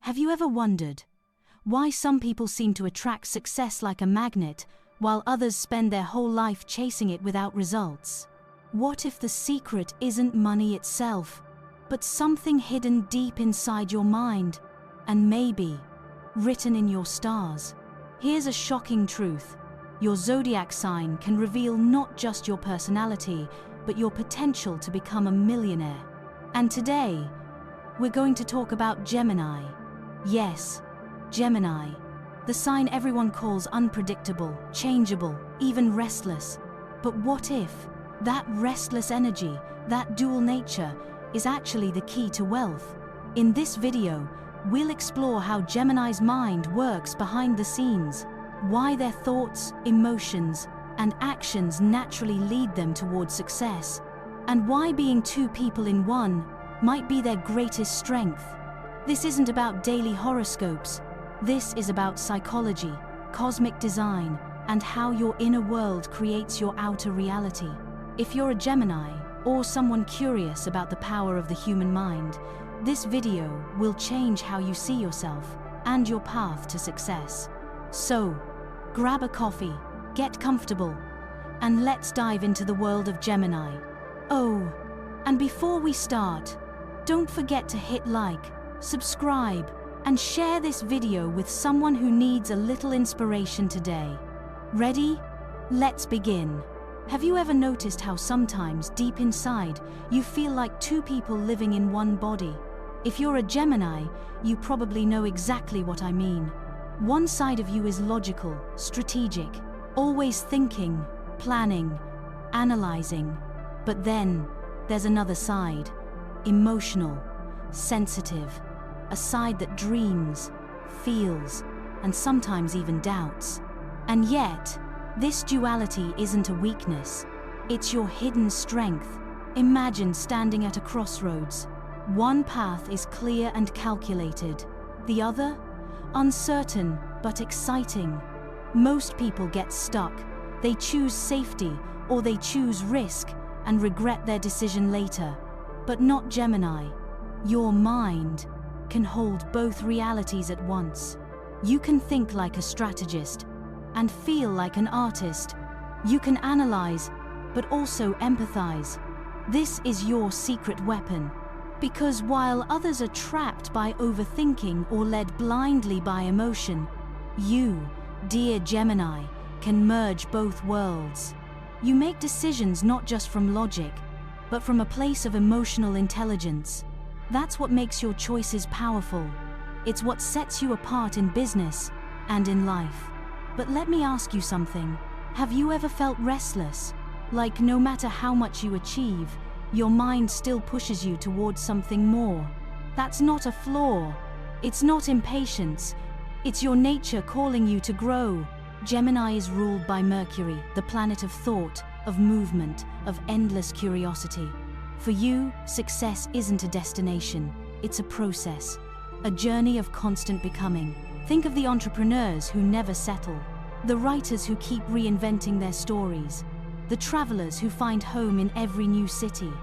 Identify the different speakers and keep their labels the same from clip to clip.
Speaker 1: Have you ever wondered why some people seem to attract success like a magnet, while others spend their whole life chasing it without results? What if the secret isn't money itself, but something hidden deep inside your mind, and maybe written in your stars? Here's a shocking truth. Your zodiac sign can reveal not just your personality, but your potential to become a millionaire. And today, we're going to talk about Gemini. Yes, Gemini, the sign everyone calls unpredictable, changeable, even restless. But what if that restless energy, that dual nature, is actually the key to wealth? In this video, we'll explore how Gemini's mind works behind the scenes, why their thoughts, emotions, and actions naturally lead them towards success, and why being two people in one might be their greatest strength. This isn't about daily horoscopes. This is about psychology, cosmic design, and how your inner world creates your outer reality. If you're a Gemini, or someone curious about the power of the human mind, this video will change how you see yourself and your path to success. So, grab a coffee, get comfortable, and let's dive into the world of Gemini. Oh, and before we start, don't forget to hit like, subscribe, and share this video with someone who needs a little inspiration today. Ready? Let's begin. Have you ever noticed how sometimes, deep inside, you feel like two people living in one body? If you're a Gemini, you probably know exactly what I mean. One side of you is logical, strategic, always thinking, planning, analyzing. But then, there's another side, emotional, sensitive, a side that dreams, feels, and sometimes even doubts. And yet, this duality isn't a weakness. It's your hidden strength. Imagine standing at a crossroads. One path is clear and calculated. The other? Uncertain, but exciting. Most people get stuck. They choose safety, or they choose risk, and regret their decision later. But not Gemini. Your mind can hold both realities at once. You can think like a strategist and feel like an artist. You can analyze, but also empathize. This is your secret weapon. Because while others are trapped by overthinking or led blindly by emotion, you, dear Gemini, can merge both worlds. You make decisions not just from logic, but from a place of emotional intelligence. That's what makes your choices powerful. It's what sets you apart in business and in life. But let me ask you something. Have you ever felt restless? Like no matter how much you achieve, your mind still pushes you towards something more. That's not a flaw. It's not impatience. It's your nature calling you to grow. Gemini is ruled by Mercury, the planet of thought, of movement, of endless curiosity. For you, success isn't a destination, it's a process, a journey of constant becoming. Think of the entrepreneurs who never settle, the writers who keep reinventing their stories, the travelers who find home in every new city.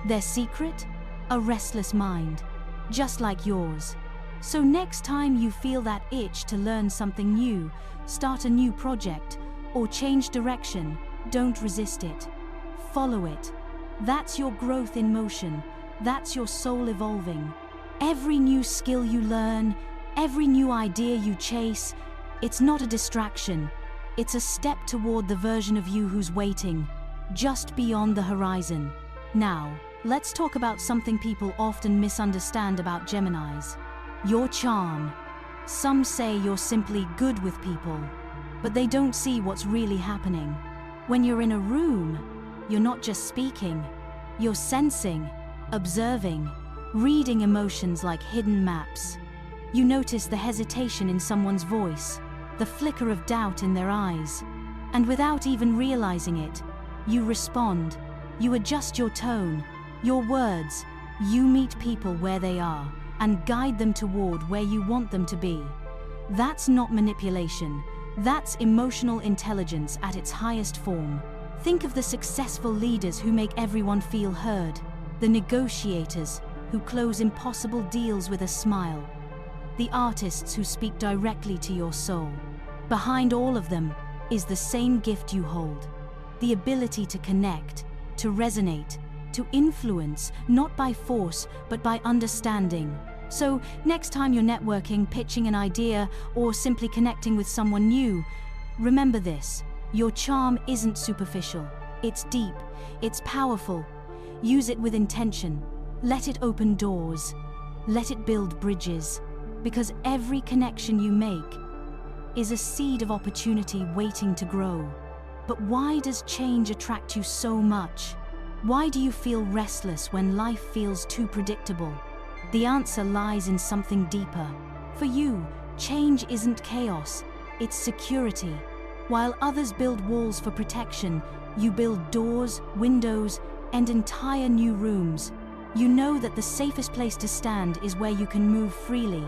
Speaker 1: Their secret? A restless mind, just like yours. So next time you feel that itch to learn something new, start a new project, or change direction, don't resist it. Follow it. That's your growth in motion. That's your soul evolving. Every new skill you learn, every new idea you chase, it's not a distraction. It's a step toward the version of you who's waiting, just beyond the horizon. Now, let's talk about something people often misunderstand about Geminis. Your charm. Some say you're simply good with people, but they don't see what's really happening. When you're in a room, you're not just speaking, you're sensing, observing, reading emotions like hidden maps. You notice the hesitation in someone's voice, the flicker of doubt in their eyes, and without even realizing it, you respond, you adjust your tone, your words, you meet people where they are and guide them toward where you want them to be. That's not manipulation, that's emotional intelligence at its highest form. Think of the successful leaders who make everyone feel heard, the negotiators who close impossible deals with a smile, the artists who speak directly to your soul. Behind all of them is the same gift you hold, the ability to connect, to resonate, to influence, not by force, but by understanding. So, next time you're networking, pitching an idea, or simply connecting with someone new, remember this: your charm isn't superficial, it's deep, it's powerful. Use it with intention. Let it open doors. Let it build bridges. Because every connection you make is a seed of opportunity waiting to grow. But why does change attract you so much? Why do you feel restless when life feels too predictable? The answer lies in something deeper. For you, change isn't chaos, it's security. While others build walls for protection, you build doors, windows, and entire new rooms. You know that the safest place to stand is where you can move freely.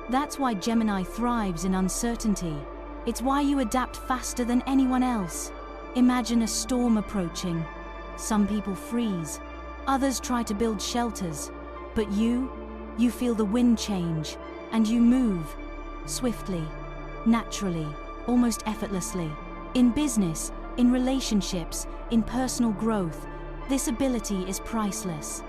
Speaker 1: That's why Gemini thrives in uncertainty. It's why you adapt faster than anyone else. Imagine a storm approaching. Some people freeze. Others try to build shelters. But you feel the wind change, and you move swiftly, naturally, almost effortlessly. In business, in relationships, in personal growth, this ability is priceless.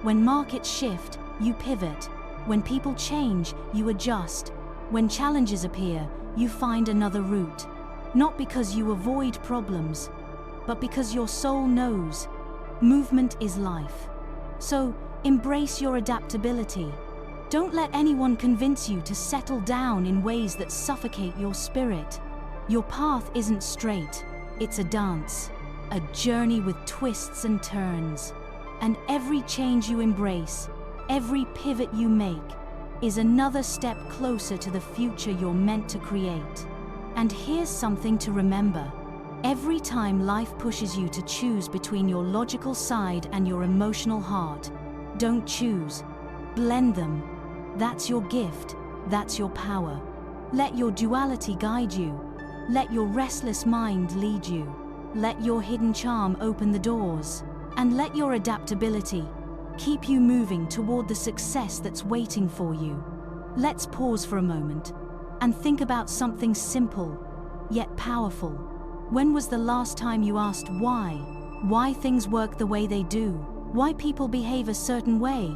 Speaker 1: When markets shift, you pivot. When people change, you adjust. When challenges appear, you find another route. Not because you avoid problems, but because your soul knows movement is life. So, embrace your adaptability. Don't let anyone convince you to settle down in ways that suffocate your spirit. Your path isn't straight, it's a dance, a journey with twists and turns. And every change you embrace, every pivot you make, is another step closer to the future you're meant to create. And here's something to remember. Every time life pushes you to choose between your logical side and your emotional heart, don't choose. Blend them. That's your gift. That's your power. Let your duality guide you. Let your restless mind lead you. Let your hidden charm open the doors. And let your adaptability keep you moving toward the success that's waiting for you. Let's pause for a moment and think about something simple, yet powerful. When was the last time you asked why? Why things work the way they do? Why people behave a certain way?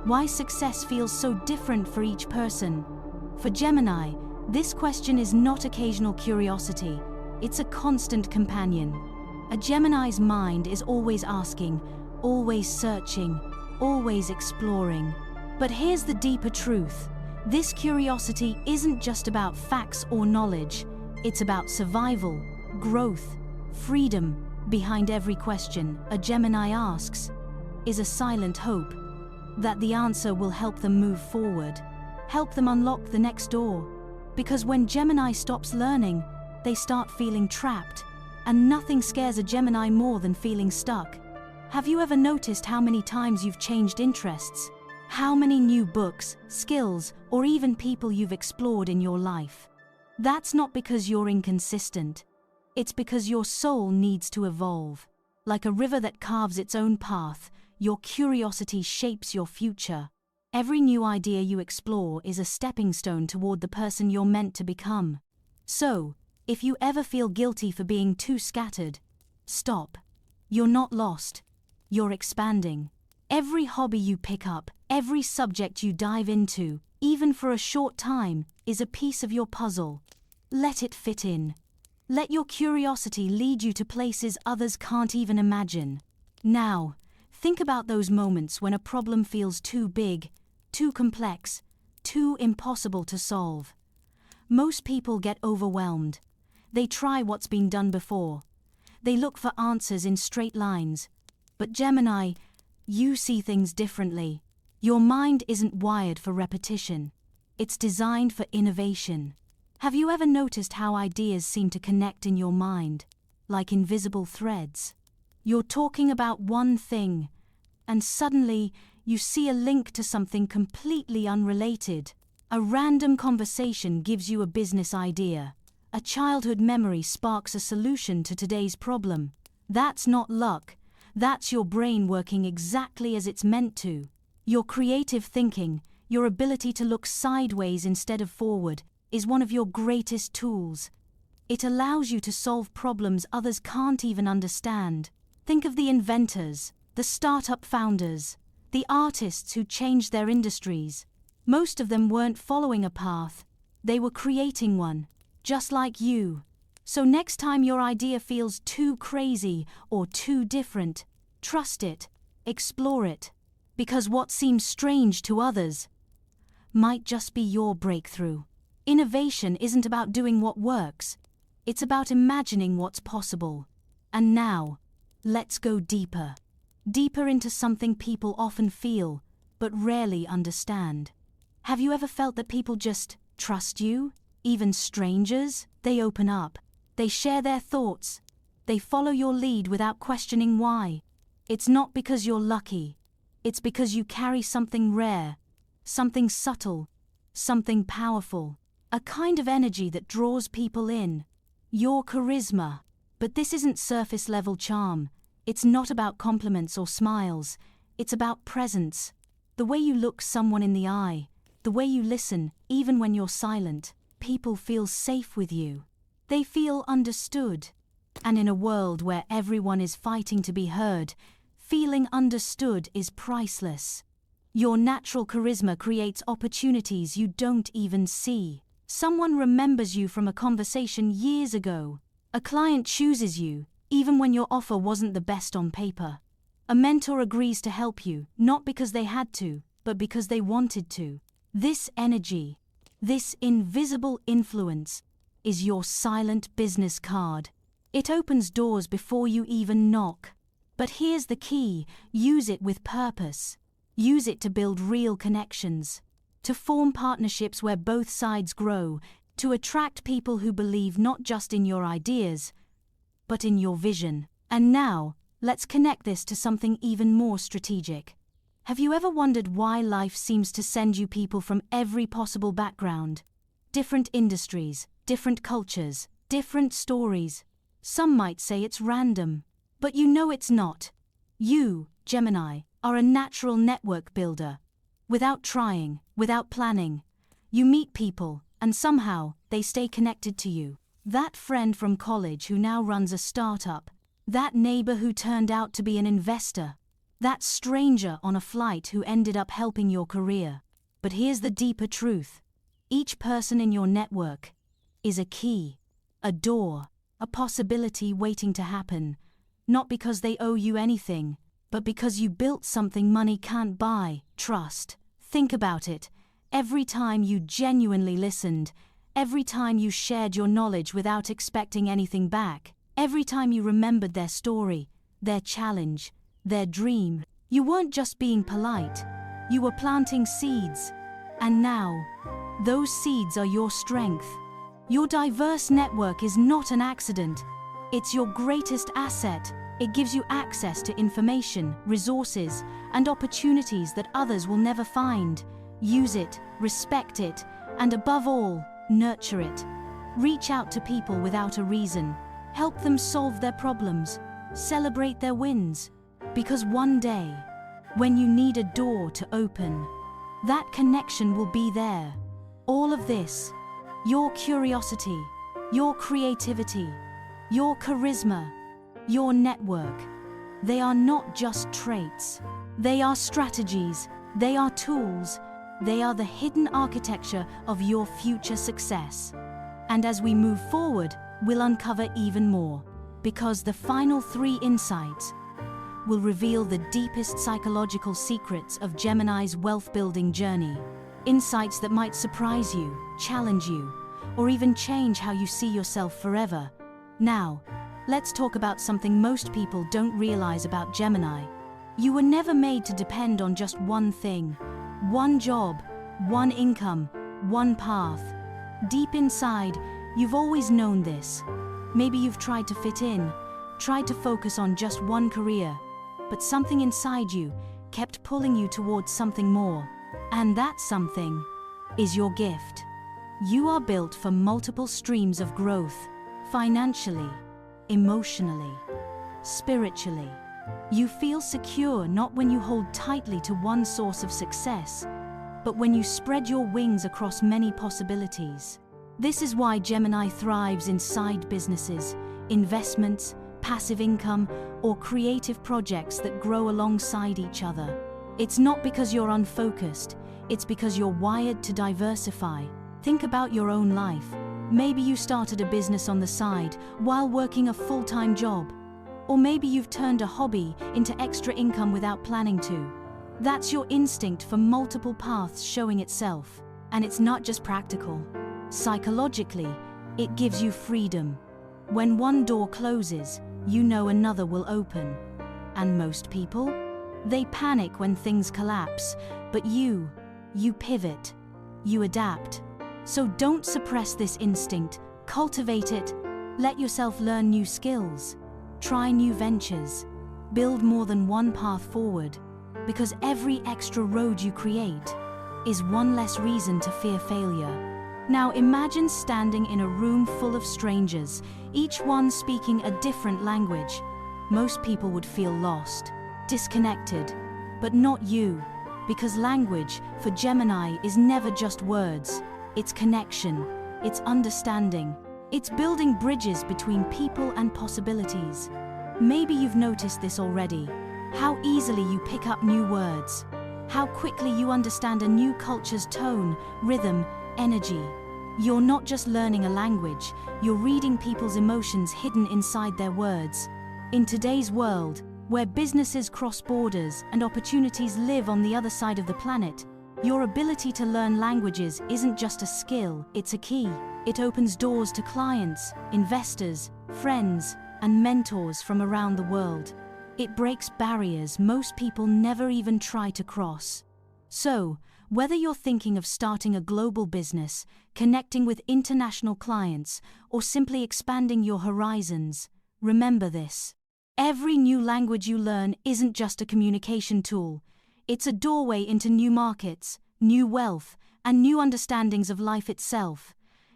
Speaker 1: Why success feels so different for each person? For Gemini, this question is not occasional curiosity, it's a constant companion. A Gemini's mind is always asking, always searching, always exploring. But here's the deeper truth. This curiosity isn't just about facts or knowledge, it's about survival, growth, freedom. Behind every question a Gemini asks is a silent hope that the answer will help them move forward, help them unlock the next door. Because when Gemini stops learning, they start feeling trapped, and nothing scares a Gemini more than feeling stuck. Have you ever noticed how many times you've changed interests? How many new books, skills, or even people you've explored in your life? That's not because you're inconsistent. It's because your soul needs to evolve. Like a river that carves its own path, your curiosity shapes your future. Every new idea you explore is a stepping stone toward the person you're meant to become. So, if you ever feel guilty for being too scattered, stop. You're not lost. You're expanding. Every hobby you pick up, every subject you dive into, even for a short time, is a piece of your puzzle. Let it fit in. Let your curiosity lead you to places others can't even imagine. Now, think about those moments when a problem feels too big, too complex, too impossible to solve. Most people get overwhelmed. They try what's been done before. They look for answers in straight lines. But Gemini, you see things differently. Your mind isn't wired for repetition. It's designed for innovation. Have you ever noticed how ideas seem to connect in your mind, like invisible threads? You're talking about one thing, and suddenly you see a link to something completely unrelated. A random conversation gives you a business idea. A childhood memory sparks a solution to today's problem. That's not luck. That's your brain working exactly as it's meant to. Your creative thinking, your ability to look sideways instead of forward, is one of your greatest tools. It allows you to solve problems others can't even understand. Think of the inventors, the startup founders, the artists who changed their industries. Most of them weren't following a path, they were creating one, just like you. So next time your idea feels too crazy or too different, trust it, explore it, because what seems strange to others might just be your breakthrough. Innovation isn't about doing what works, it's about imagining what's possible. And now, let's go deeper. Deeper into something people often feel, but rarely understand. Have you ever felt that people just trust you? Even strangers? They open up. They share their thoughts. They follow your lead without questioning why. It's not because you're lucky. It's because you carry something rare, something subtle, something powerful. A kind of energy that draws people in. Your charisma. But this isn't surface-level charm. It's not about compliments or smiles. It's about presence. The way you look someone in the eye. The way you listen, even when you're silent. People feel safe with you. They feel understood. And in a world where everyone is fighting to be heard, feeling understood is priceless. Your natural charisma creates opportunities you don't even see. Someone remembers you from a conversation years ago. A client chooses you, even when your offer wasn't the best on paper. A mentor agrees to help you, not because they had to, but because they wanted to. This energy, this invisible influence, is your silent business card. It opens doors before you even knock. But here's the key: use it with purpose. Use it to build real connections, to form partnerships where both sides grow, to attract people who believe not just in your ideas, but in your vision. And now, let's connect this to something even more strategic. Have you ever wondered why life seems to send you people from every possible background? Different industries, different cultures, different stories. Some might say it's random, but you know it's not. You, Gemini, are a natural network builder. Without trying, without planning, you meet people, and somehow they stay connected to you. That friend from college who now runs a startup, that neighbor who turned out to be an investor, that stranger on a flight who ended up helping your career. But here's the deeper truth. Each person in your network is a key, a door, a possibility waiting to happen, not because they owe you anything, but because you built something money can't buy: trust. Think about it. Every time you genuinely listened, every time you shared your knowledge without expecting anything back, every time you remembered their story, their challenge, their dream, you weren't just being polite, you were planting seeds. And now, those seeds are your strength. Your diverse network is not an accident. It's your greatest asset. It gives you access to information, resources, and opportunities that others will never find. Use it, respect it, and above all, nurture it. Reach out to people without a reason. Help them solve their problems. Celebrate their wins. Because one day, when you need a door to open, that connection will be there. All of this, your curiosity, your creativity, your charisma, your network, they are not just traits. They are strategies, they are tools, they are the hidden architecture of your future success. And as we move forward, we'll uncover even more, because the final 3 insights will reveal the deepest psychological secrets of Gemini's wealth-building journey. Insights that might surprise you, challenge you, or even change how you see yourself forever. Now, let's talk about something most people don't realize about Gemini. You were never made to depend on just one thing, one job, one income, one path. Deep inside, you've always known this. Maybe you've tried to fit in, tried to focus on just one career, but something inside you kept pulling you towards something more. And that something is your gift. You are built for multiple streams of growth, financially, emotionally, spiritually. You feel secure not when you hold tightly to one source of success, but when you spread your wings across many possibilities. This is why Gemini thrives in side businesses, investments, passive income, or creative projects that grow alongside each other. It's not because you're unfocused, it's because you're wired to diversify. Think about your own life. Maybe you started a business on the side while working a full-time job. Or maybe you've turned a hobby into extra income without planning to. That's your instinct for multiple paths showing itself. And it's not just practical. Psychologically, it gives you freedom. When one door closes, you know another will open. And most people? They panic when things collapse, but you pivot, you adapt. So don't suppress this instinct, cultivate it, let yourself learn new skills, try new ventures, build more than one path forward, because every extra road you create is one less reason to fear failure. Now imagine standing in a room full of strangers, each one speaking a different language. Most people would feel lost, disconnected, but not you, because language for Gemini is never just words. It's connection, it's understanding, it's building bridges between people and possibilities. Maybe you've noticed this already, how easily you pick up new words, how quickly you understand a new culture's tone, rhythm, energy. You're not just learning a language, you're reading people's emotions hidden inside their words. In today's world, where businesses cross borders and opportunities live on the other side of the planet, your ability to learn languages isn't just a skill, it's a key. It opens doors to clients, investors, friends, and mentors from around the world. It breaks barriers most people never even try to cross. So, whether you're thinking of starting a global business, connecting with international clients, or simply expanding your horizons, remember this. Every new language you learn isn't just a communication tool. It's a doorway into new markets, new wealth, and new understandings of life itself.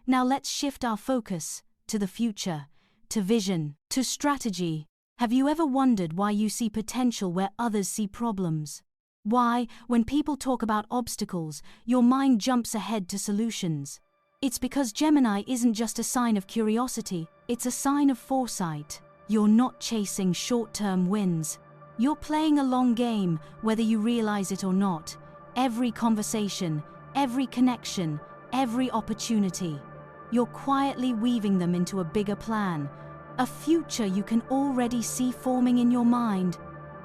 Speaker 1: Now let's shift our focus to the future, to vision, to strategy. Have you ever wondered why you see potential where others see problems? Why, when people talk about obstacles, your mind jumps ahead to solutions? It's because Gemini isn't just a sign of curiosity, it's a sign of foresight. You're not chasing short-term wins. You're playing a long game, whether you realize it or not. Every conversation, every connection, every opportunity. You're quietly weaving them into a bigger plan, a future you can already see forming in your mind.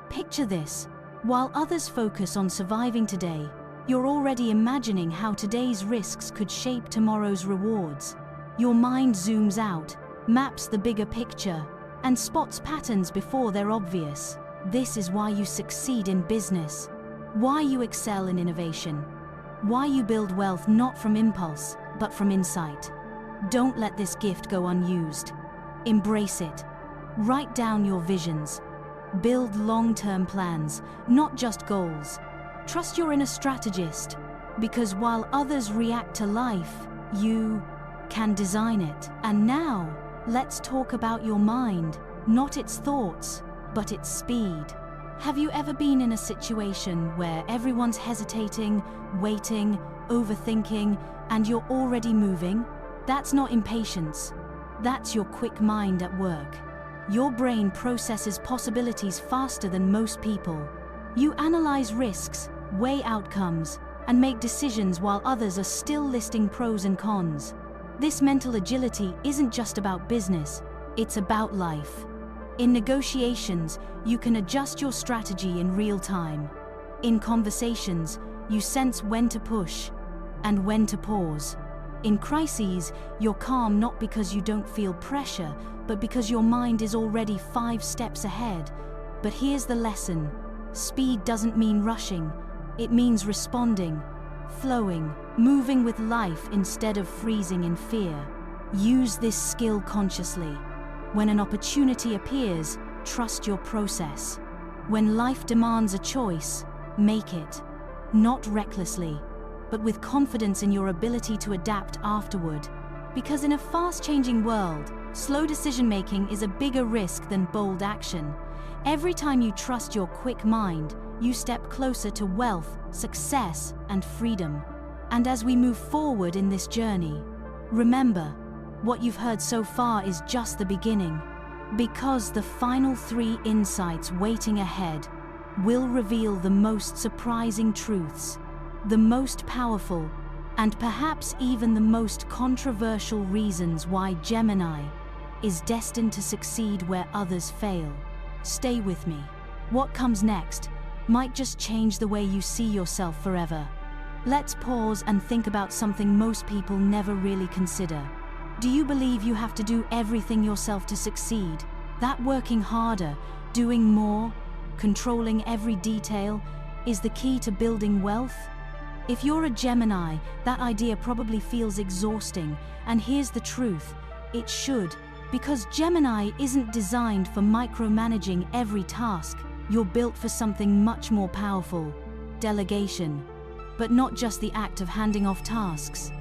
Speaker 1: Picture this. While others focus on surviving today, you're already imagining how today's risks could shape tomorrow's rewards. Your mind zooms out, maps the bigger picture, and spots patterns before they're obvious. This is why you succeed in business, why you excel in innovation, why you build wealth not from impulse, but from insight. Don't let this gift go unused. Embrace it. Write down your visions. Build long-term plans, not just goals. Trust your inner strategist, because while others react to life, you can design it. And now, let's talk about your mind, not its thoughts, but its speed. Have you ever been in a situation where everyone's hesitating, waiting, overthinking, and you're already moving? That's not impatience. That's your quick mind at work. Your brain processes possibilities faster than most people. You analyze risks, weigh outcomes, and make decisions while others are still listing pros and cons. This mental agility isn't just about business, it's about life. In negotiations, you can adjust your strategy in real time. In conversations, you sense when to push and when to pause. In crises, you're calm not because you don't feel pressure, but because your mind is already 5 steps ahead. But here's the lesson. Speed doesn't mean rushing. It means responding, flowing, moving with life instead of freezing in fear. Use this skill consciously. When an opportunity appears, trust your process. When life demands a choice, make it. Not recklessly, but with confidence in your ability to adapt afterward. Because in a fast-changing world, slow decision-making is a bigger risk than bold action. Every time you trust your quick mind, you step closer to wealth, success, and freedom. And as we move forward in this journey, remember, what you've heard so far is just the beginning, because the final 3 insights waiting ahead will reveal the most surprising truths, the most powerful, and perhaps even the most controversial reasons why Gemini is destined to succeed where others fail. Stay with me. What comes next might just change the way you see yourself forever. Let's pause and think about something most people never really consider. Do you believe you have to do everything yourself to succeed? That working harder, doing more, controlling every detail is the key to building wealth? If you're a Gemini, that idea probably feels exhausting, and here's the truth: it should, because Gemini isn't designed for micromanaging every task. You're built for something much more powerful: delegation. But not just the act of handing off tasks,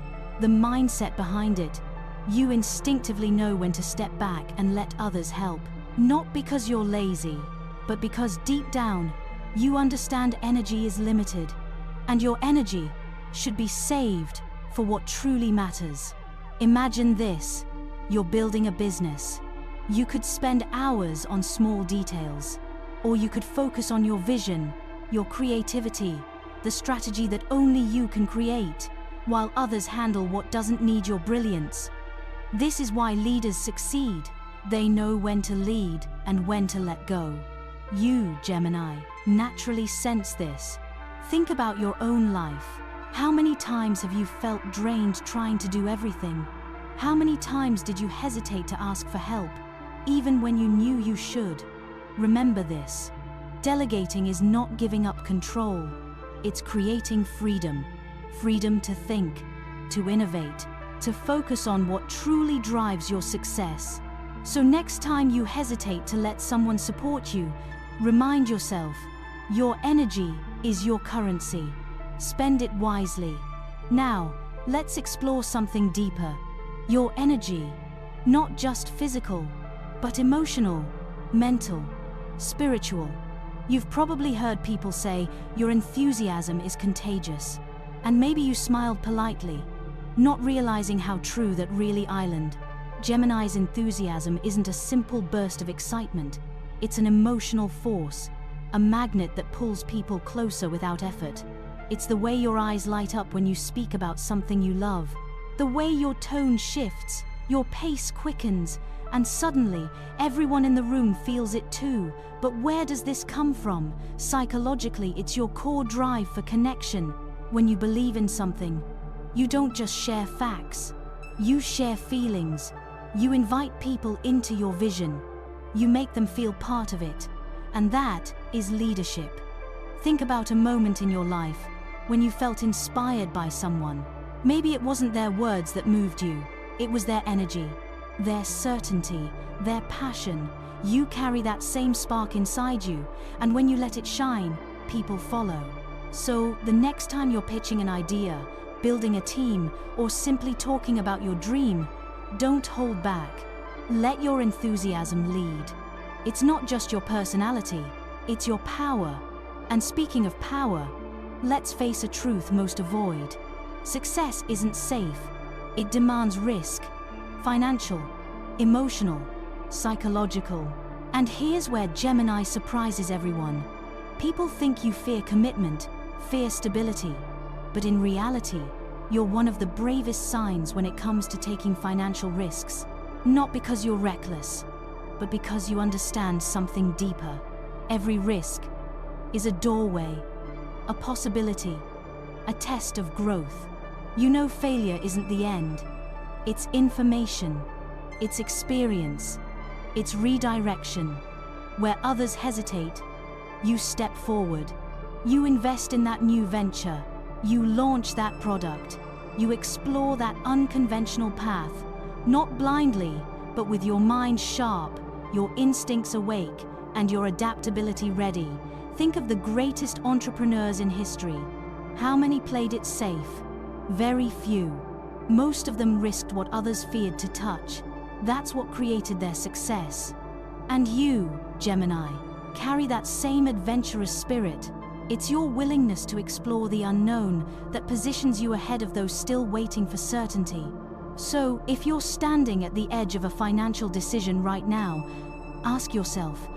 Speaker 1: the mindset behind it. You instinctively know when to step back and let others help, not because you're lazy, but because deep down, you understand energy is limited, and your energy should be saved for what truly matters. Imagine this: you're building a business. You could spend hours on small details, or you could focus on your vision, your creativity, the strategy that only you can create, while others handle what doesn't need your brilliance. This is why leaders succeed. They know when to lead and when to let go. You, Gemini, naturally sense this. Think about your own life. How many times have you felt drained trying to do everything? How many times did you hesitate to ask for help, even when you knew you should? Remember this: delegating is not giving up control. It's creating freedom. Freedom to think, to innovate, to focus on what truly drives your success. So next time you hesitate to let someone support you, remind yourself, your energy is your currency. Spend it wisely. Now, let's explore something deeper. Your energy, not just physical, but emotional, mental, spiritual. You've probably heard people say your enthusiasm is contagious. And maybe you smiled politely, not realizing how true that really island. Gemini's enthusiasm isn't a simple burst of excitement. It's an emotional force, a magnet that pulls people closer without effort. It's the way your eyes light up when you speak about something you love, the way your tone shifts, your pace quickens, and suddenly everyone in the room feels it too. But where does this come from? Psychologically, it's your core drive for connection. When you believe in something, you don't just share facts, you share feelings. You invite people into your vision. You make them feel part of it. And that is leadership. Think about a moment in your life when you felt inspired by someone. Maybe it wasn't their words that moved you, it was their energy, their certainty, their passion. You carry that same spark inside you, and when you let it shine, people follow. So, the next time you're pitching an idea, building a team, or simply talking about your dream, don't hold back. Let your enthusiasm lead. It's not just your personality, it's your power. And speaking of power, let's face a truth most avoid. Success isn't safe. It demands risk. Financial, emotional, psychological. And here's where Gemini surprises everyone. People think you fear commitment, fear stability. But in reality, you're one of the bravest signs when it comes to taking financial risks. Not because you're reckless, but because you understand something deeper. Every risk is a doorway, a possibility, a test of growth. You know failure isn't the end. It's information, it's experience, it's redirection. Where others hesitate, you step forward. You invest in that new venture. You launch that product. You explore that unconventional path, not blindly, but with your mind sharp, your instincts awake, and your adaptability ready. Think of the greatest entrepreneurs in history. How many played it safe? Very few. Most of them risked what others feared to touch. That's what created their success. And you, Gemini, carry that same adventurous spirit. It's your willingness to explore the unknown that positions you ahead of those still waiting for certainty. So, if you're standing at the edge of a financial decision right now, ask yourself,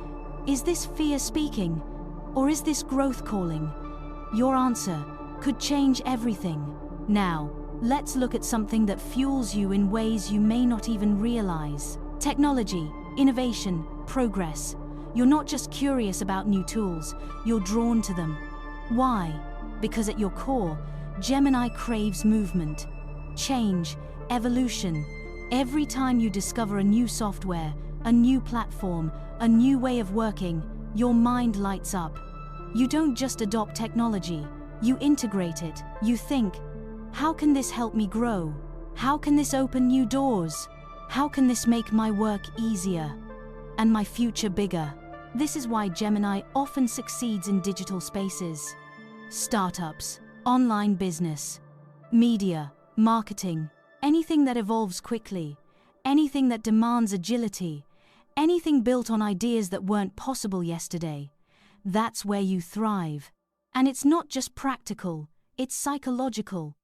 Speaker 1: is this fear speaking, or is this growth calling? Your answer could change everything. Now, let's look at something that fuels you in ways you may not even realize. Technology, innovation, progress. You're not just curious about new tools, you're drawn to them. Why? Because at your core, Gemini craves movement, change, evolution. Every time you discover a new software, a new platform, a new way of working, your mind lights up. You don't just adopt technology, you integrate it. You think, how can this help me grow? How can this open new doors? How can this make my work easier and my future bigger? This is why Gemini often succeeds in digital spaces. Startups, online business, media, marketing, anything that evolves quickly, anything that demands agility, anything built on ideas that weren't possible yesterday. That's where you thrive. And it's not just practical, it's psychological.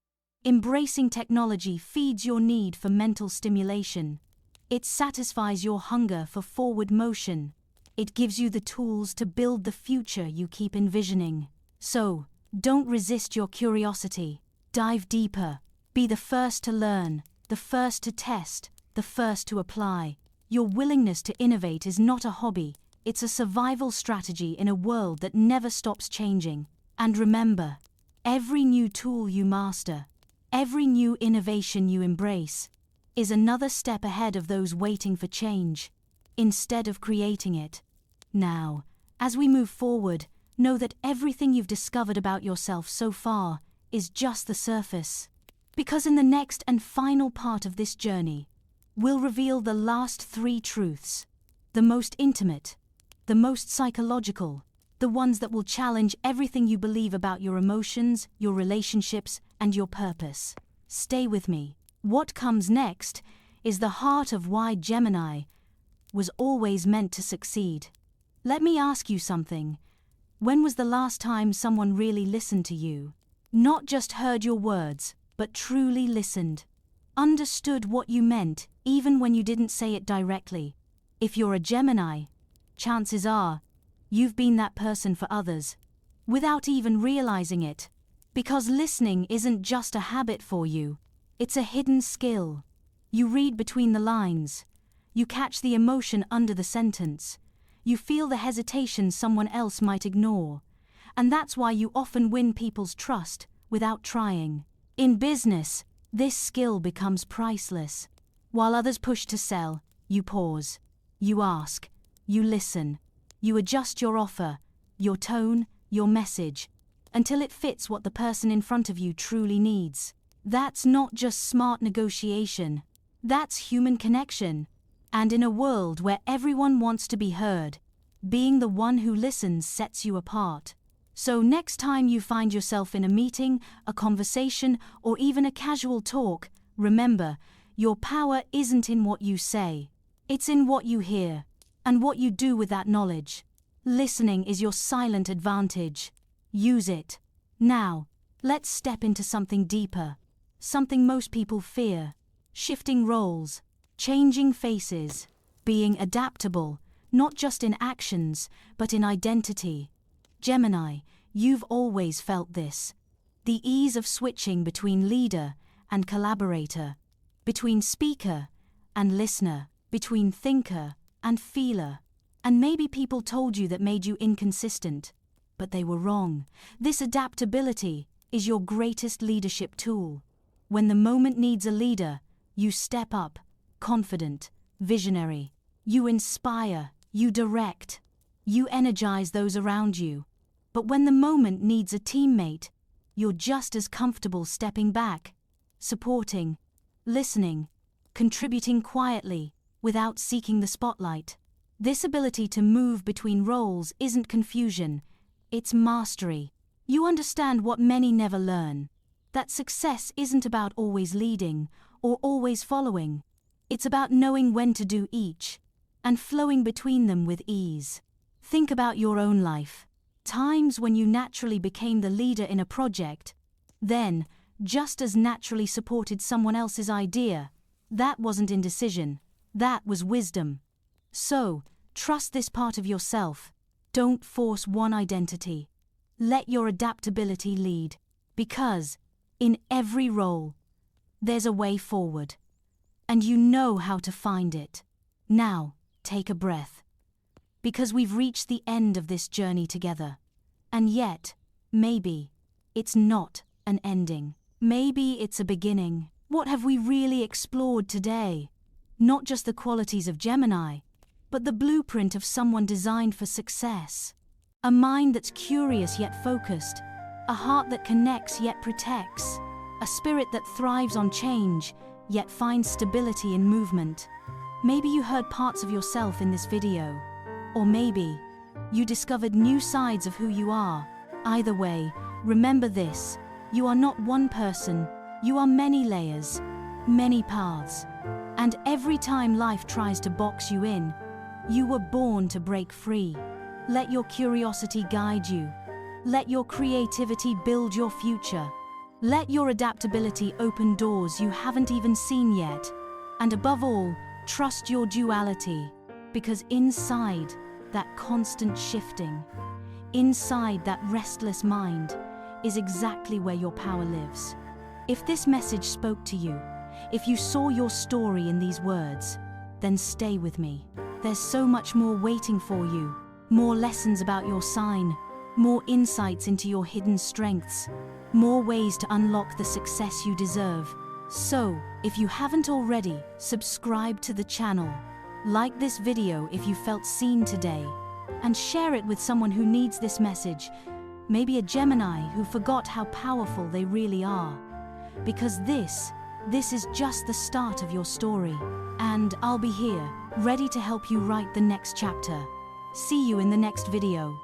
Speaker 1: Embracing technology feeds your need for mental stimulation. It satisfies your hunger for forward motion. It gives you the tools to build the future you keep envisioning. So, don't resist your curiosity. Dive deeper. Be the first to learn, the first to test, the first to apply. Your willingness to innovate is not a hobby, it's a survival strategy in a world that never stops changing. And remember, every new tool you master, every new innovation you embrace, is another step ahead of those waiting for change, instead of creating it. Now, as we move forward, know that everything you've discovered about yourself so far is just the surface. Because in the next and final part of this journey, we'll reveal the last 3 truths, the most intimate, the most psychological, the ones that will challenge everything you believe about your emotions, your relationships, and your purpose. Stay with me. What comes next is the heart of why Gemini was always meant to succeed. Let me ask you something. When was the last time someone really listened to you? Not just heard your words, but truly listened. Understood what you meant, even when you didn't say it directly. If you're a Gemini, chances are, you've been that person for others, without even realizing it. Because listening isn't just a habit for you, it's a hidden skill. You read between the lines. You catch the emotion under the sentence. You feel the hesitation someone else might ignore. And that's why you often win people's trust without trying. In business, this skill becomes priceless. While others push to sell, you pause. You ask. You listen. You adjust your offer, your tone, your message, until it fits what the person in front of you truly needs. That's not just smart negotiation. That's human connection. And in a world where everyone wants to be heard, being the one who listens sets you apart. So next time you find yourself in a meeting, a conversation, or even a casual talk, remember, your power isn't in what you say. It's in what you hear, and what you do with that knowledge. Listening is your silent advantage. Use it. Now, let's step into something deeper. Something most people fear. Shifting roles, changing faces, being adaptable, not just in actions, but in identity. Gemini, you've always felt this. The ease of switching between leader and collaborator, between speaker and listener, between thinker and feeler. And maybe people told you that made you inconsistent, but they were wrong. This adaptability is your greatest leadership tool. When the moment needs a leader, you step up, confident, visionary. You inspire, you direct, you energize those around you. But when the moment needs a teammate, you're just as comfortable stepping back, supporting, listening, contributing quietly, without seeking the spotlight. This ability to move between roles isn't confusion, it's mastery. You understand what many never learn, that success isn't about always leading or always following. It's about knowing when to do each and flowing between them with ease. Think about your own life. Times when you naturally became the leader in a project, then, just as naturally supported someone else's idea. That wasn't indecision, that was wisdom. So, trust this part of yourself. Don't force one identity. Let your adaptability lead. Because, in every role, there's a way forward. And you know how to find it. Now, take a breath. Because we've reached the end of this journey together. And yet, maybe, it's not an ending. Maybe it's a beginning. What have we really explored today? Not just the qualities of Gemini, but the blueprint of someone designed for success. A mind that's curious yet focused, a heart that connects yet protects, a spirit that thrives on change yet finds stability in movement. Maybe you heard parts of yourself in this video, or maybe you discovered new sides of who you are. Either way, remember this: you are not one person, you are many layers, many paths. And every time life tries to box you in, you were born to break free. Let your curiosity guide you. Let your creativity build your future. Let your adaptability open doors you haven't even seen yet. And above all, trust your duality, because inside that constant shifting, inside that restless mind, is exactly where your power lives. If this message spoke to you, if you saw your story in these words, then stay with me. There's so much more waiting for you. More lessons about your sign, more insights into your hidden strengths, more ways to unlock the success you deserve. So, if you haven't already, subscribe to the channel, like this video if you felt seen today, and share it with someone who needs this message, maybe a Gemini who forgot how powerful they really are. Because this is just the start of your story, and I'll be here, ready to help you write the next chapter. See you in the next video.